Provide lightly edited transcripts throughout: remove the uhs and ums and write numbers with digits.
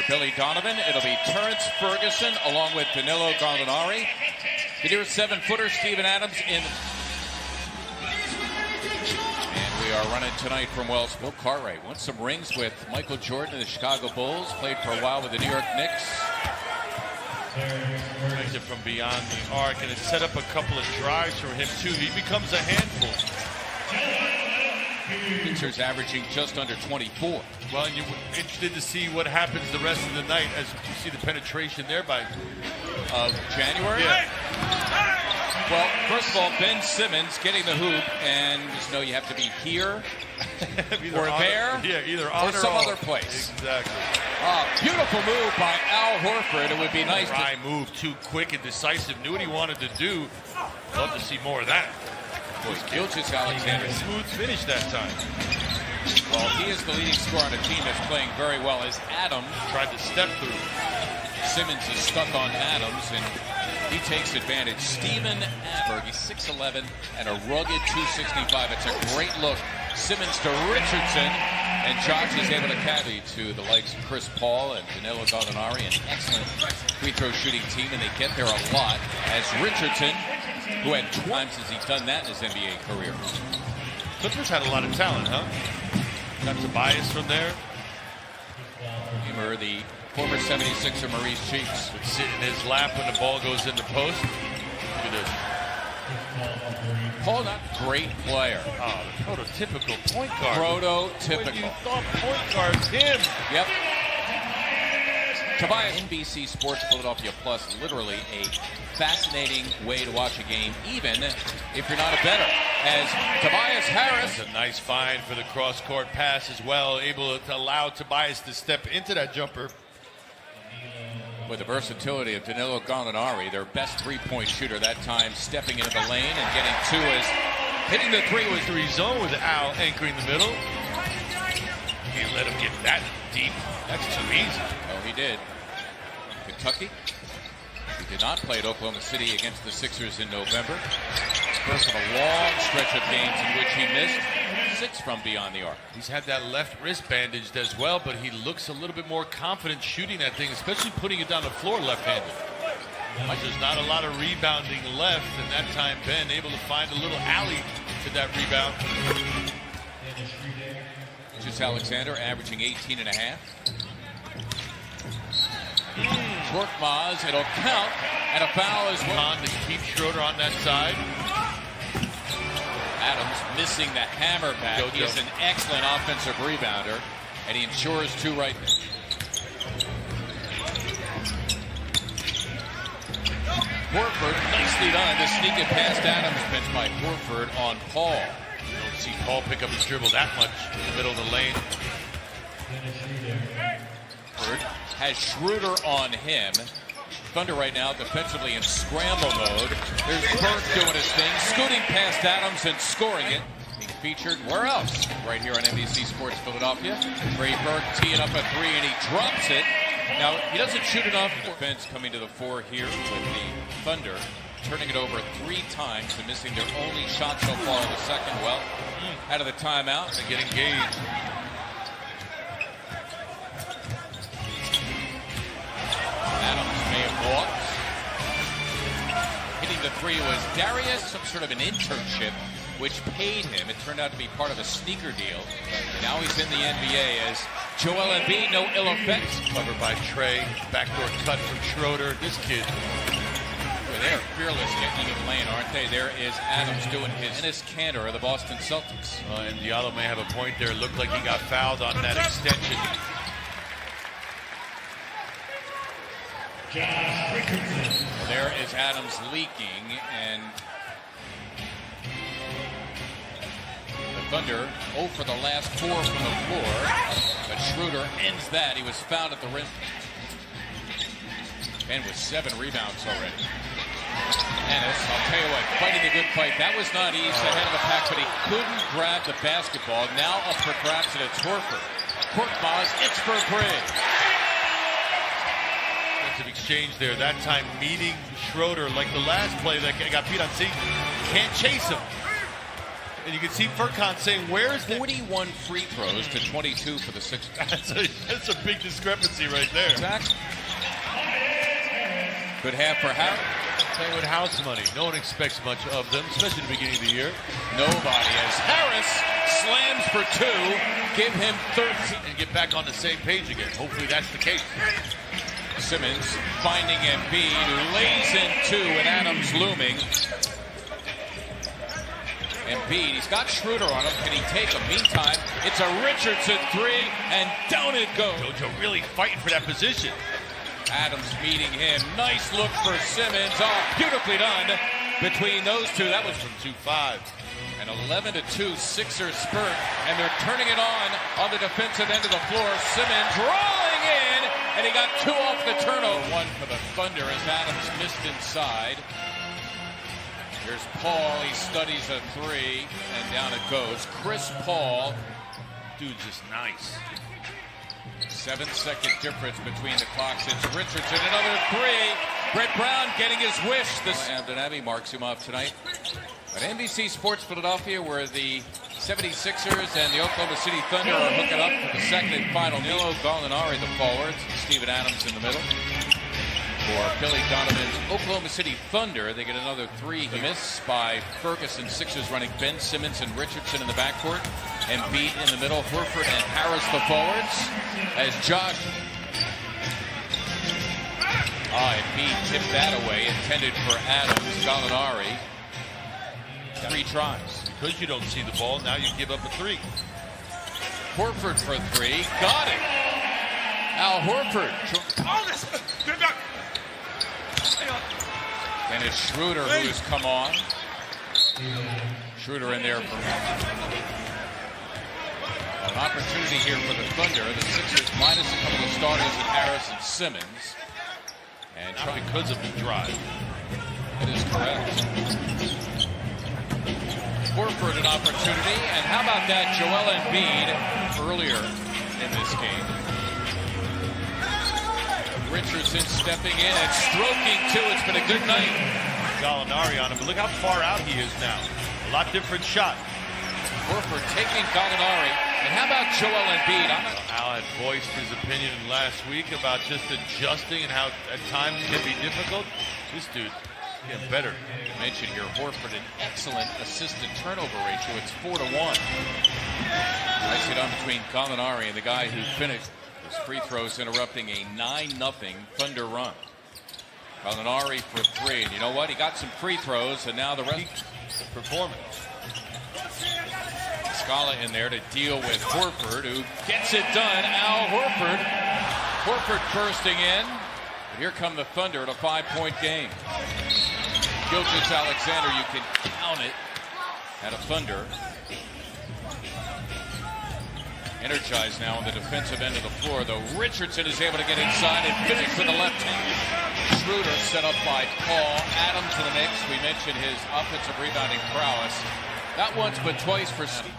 Billy Donovan. It'll be Terrence Ferguson along with Danilo Gallinari. The near 7-footer, Steven Adams in. And we are running tonight from Wells. Bill Cartwright won some rings with Michael Jordan and the Chicago Bulls. Played for a while with the New York Knicks. Brings it from beyond the arc, and it set up a couple of drives for him too. He becomes a handful. Sixers averaging just under 24. Well, and you're interested to see what happens the rest of the night as you see the penetration there by January. Yeah. Well, first of all, Ben Simmons getting the hoop, and just know you have to be here or there, either on or some off. other place. Exactly. Beautiful move by Al Horford. It would be nice to move, too quick and decisive. Knew what he wanted to do. Love to see more of that. Gilgeous-Alexander. Smooth finish that time. Well, he is the leading scorer on a team that's playing very well. As Adams tried to step through. Simmons is stuck on Adams, and he takes advantage. Steven Adams, he's 6'11" and a rugged 265. It's a great look. Simmons to Richardson, and Josh is able to carry to the likes of Chris Paul and Danilo Gallinari, an excellent free throw shooting team, and they get there a lot. As Richardson, who had times as he's done that in his NBA career. Clippers had a lot of talent, huh? Got Tobias from there. Remember the former 76er Maurice Cheeks would sit in his lap when the ball goes in the post. Look at this. Paul, not great player. Oh, the prototypical point guard. Prototypical. When you thought point guard's him. Yep. Tobias, NBC Sports Philadelphia Plus, literally a fascinating way to watch a game, even if you're not a bettor. As Tobias Harris. That's a nice find for the cross-court pass as well, able to allow Tobias to step into that jumper. With the versatility of Danilo Gallinari, their best three-point shooter that time, stepping into the lane and getting two as hitting the three zone with Al anchoring the middle. Can't let him get that deep. That's too easy. Oh, he did. Kentucky. He did not play at Oklahoma City against the Sixers in November. First of a long stretch of games in which he missed 6 from beyond the arc. He's had that left wrist bandaged as well, but he looks a little bit more confident shooting that thing, especially putting it down the floor left-handed. There's not a lot of rebounding left, and that time Ben able to find a little alley to that rebound. Gilgeous-Alexander averaging 18.5. Korkmaz, it'll count, and a foul is on to keep Schroeder on that side. Adams missing the hammer back. He is an excellent offensive rebounder, and he ensures 2 right there. Horford, nicely done to sneak it past Adams, bench by Horford on Paul. You don't see Paul pick up his dribble that much in the middle of the lane. Horford has Schroeder on him. Thunder right now defensively in scramble mode. There's Burke doing his thing, scooting past Adams and scoring it. Being featured where else? Right here on NBC Sports Philadelphia. Trey Burke teeing up a 3 and he drops it. Now he doesn't shoot enough. Defense coming to the fore here with the Thunder, turning it over 3 times and missing their only shot so far in the second. Well, out of the timeout, they get engaged. Adams may have walked. Hitting the 3 was Darius, some sort of an internship, which paid him. It turned out to be part of a sneaker deal. Now he's in the NBA as Joel Embiid, no ill effects. Covered by Trey, backdoor cut from Schroeder. This kid. They're fearless getting into the lane, aren't they? There is Adams doing his Enes Kanter of the Boston Celtics. And Diallo may have a point there. It looked like he got fouled on that extension. Well, there is Adams leaking, and the Thunder 0 for the last 4 from the floor, but Schroeder ends that. He was fouled at the rim. And with 7 rebounds already. Ennis, I'll tell you what, fighting a good fight. That was not easy ahead of the pack, but he couldn't grab the basketball. Now up for grabs, and it's Horford. Korkmaz, it's for 3. Defensive exchange there. That time meeting Schroeder like the last play that got beat on seat. Can't chase him. And you can see Furkan saying, where is the 41 free throws to 22 for the Sixers. That's a big discrepancy right there. Exactly. Good half for Howard. Playing with house money. No one expects much of them, especially at the beginning of the year. Nobody, as Harris slams for 2, give him 13. And get back on the same page again. Hopefully that's the case. Simmons finding Embiid, who lays in 2, and Adams looming. Embiid, he's got Schroeder on him. Can he take him? Meantime, it's a Richardson 3, and down it goes. Jojo really fighting for that position. Adams meeting him. Nice look for Simmons. Oh, beautifully done between those two. That was From 2-5. an 11-2 Sixers spurt, and they're turning it on the defensive end of the floor. Simmons rolling in, and he got 2 off the turnover. 1 for the Thunder as Adams missed inside. Here's Paul. He studies a 3, and down it goes. Chris Paul. Dude's just nice. 7-second difference between the clocks. It's Richardson, another 3. Brett Brown getting his wish. This Hampton Abbey marks him off tonight. At NBC Sports Philadelphia, where the 76ers and the Oklahoma City Thunder are hooking up for the second and final. Danilo Gallinari, the forwards. Steven Adams in the middle. For Billy Donovan's Oklahoma City Thunder, they get another 3. The miss by Ferguson. Sixers running Ben Simmons and Richardson in the backcourt. Embiid in the middle. Horford and Harris the forwards. As Josh. Embiid tipped that away. Intended for Adams. Gallinari. 3 tries. Because you don't see the ball, now you give up a 3. Horford for 3. Got it. Al Horford. And it's Schroeder who has come on. Schroeder in there for an opportunity here for the Thunder. The Sixers minus a couple of starters in Harris and Simmons. And Not because of the drive. It is correct. Horford an opportunity. And how about that, Joel Embiid earlier in this game. Richardson stepping in and stroking too. It's been a good night. Gallinari on him, but look how far out he is now. A lot different shot. Horford taking Gallinari. And how about Joel Embiid? Al had voiced his opinion last week about just adjusting and how at times it can be difficult. This dude getting better. I mentioned here Horford an excellent assist-to-turnover ratio. It's 4-1. Nicely done between Gallinari and the guy who finished. His free throws interrupting a 9-0 Thunder run. Gallinari for 3. And you know what? He got some free throws, and now the rest. Performance. Scala in there to deal with Horford, who gets it done. Al Horford. Horford bursting in. But here come the Thunder at a 5-point game. Gilgeous-Alexander, you can count it at a Thunder. Energized now on the defensive end of the floor, though Richardson is able to get inside and finish with the left hand. Schroeder set up by Paul. Adams in the mix. We mentioned his offensive rebounding prowess. Not once, but twice for Steve.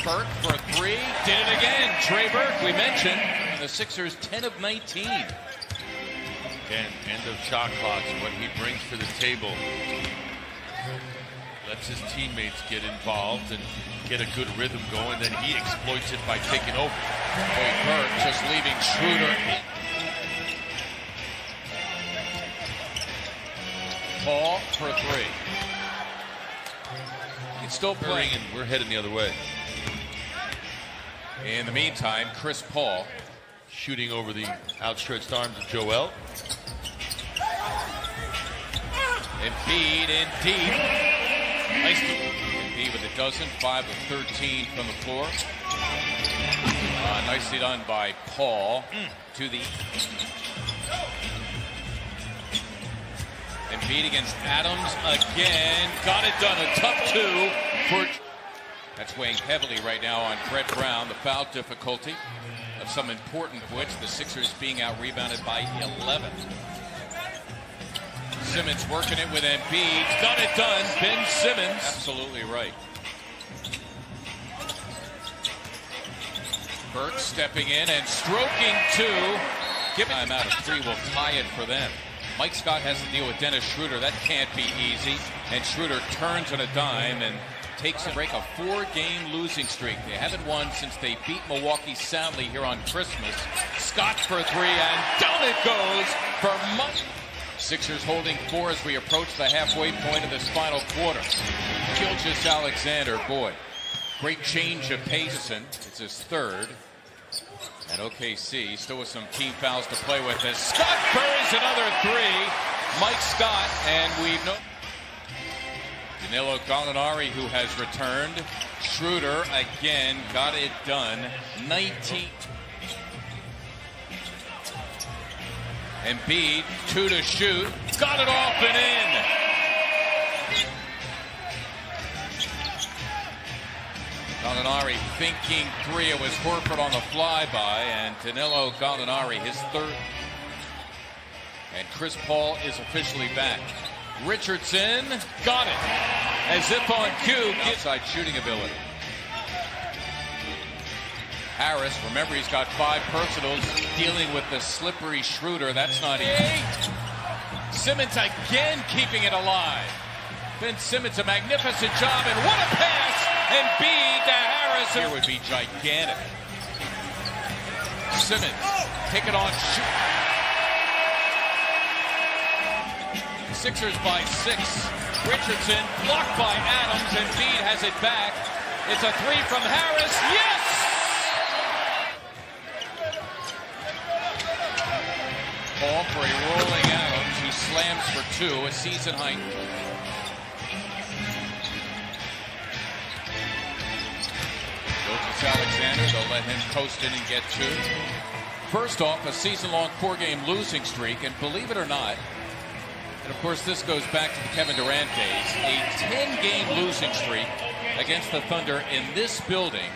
Burke for 3. Did it again. Trey Burke, we mentioned. The Sixers 10 of 19. Again, end of shot clocks, what he brings to the table. Lets his teammates get involved and get a good rhythm going, then he exploits it by taking over. Boy, Burke just leaving Schroeder. Paul for 3. It's still playing. And we're heading the other way. In the meantime, Chris Paul shooting over the outstretched arms of Joel. Embiid in deep. Nice to Embiid with a dozen, 5 of 13 from the floor. Nicely done by Paul to the Embiid against Adams again. Got it done. A tough 2 for. That's weighing heavily right now on Brett Brown. The foul difficulty of some important points. The Sixers being out rebounded by 11. Simmons working it with Embiid. Got it done. Ben Simmons. Absolutely right. Burke stepping in and stroking 2. Giving time out of 3 will tie it for them. Mike Scott has to deal with Dennis Schroeder. That can't be easy. And Schroeder turns on a dime and takes a break, a 4-game losing streak. They haven't won since they beat Milwaukee soundly here on Christmas. Scott for 3, and down it goes for Mike. Sixers holding 4 as we approach the halfway point of this final quarter. Gilgeous-Alexander, boy, great change of pace. It's his 3rd. And OKC still with some team fouls to play with as Scott buries another 3. Mike Scott, and we've known Danilo Gallinari, who has returned. Schroeder again got it done. 19. Embiid, 2 to shoot. Got it off and in. Gallinari thinking 3. It was Horford on the flyby, and Danilo Gallinari, his 3rd. And Chris Paul is officially back. Richardson got it. As if on cue, outside shooting ability. Harris, remember he's got 5 personals, dealing with the slippery Schroeder. That's not easy. Simmons again keeping it alive. Ben Simmons, a magnificent job, and what a pass! Embiid to Harris. Here would be gigantic. Simmons, take it on, shoot. Sixers by 6. Richardson blocked by Adams. Embiid has it back. It's a 3 from Harris. Yes! Ball for a rolling Adams, who slams for 2, a season high. Gilgeous-Alexander, they'll let him coast in and get 2. First off, a season-long 4-game losing streak, and believe it or not, and of course this goes back to the Kevin Durant days, a 10-game losing streak against the Thunder in this building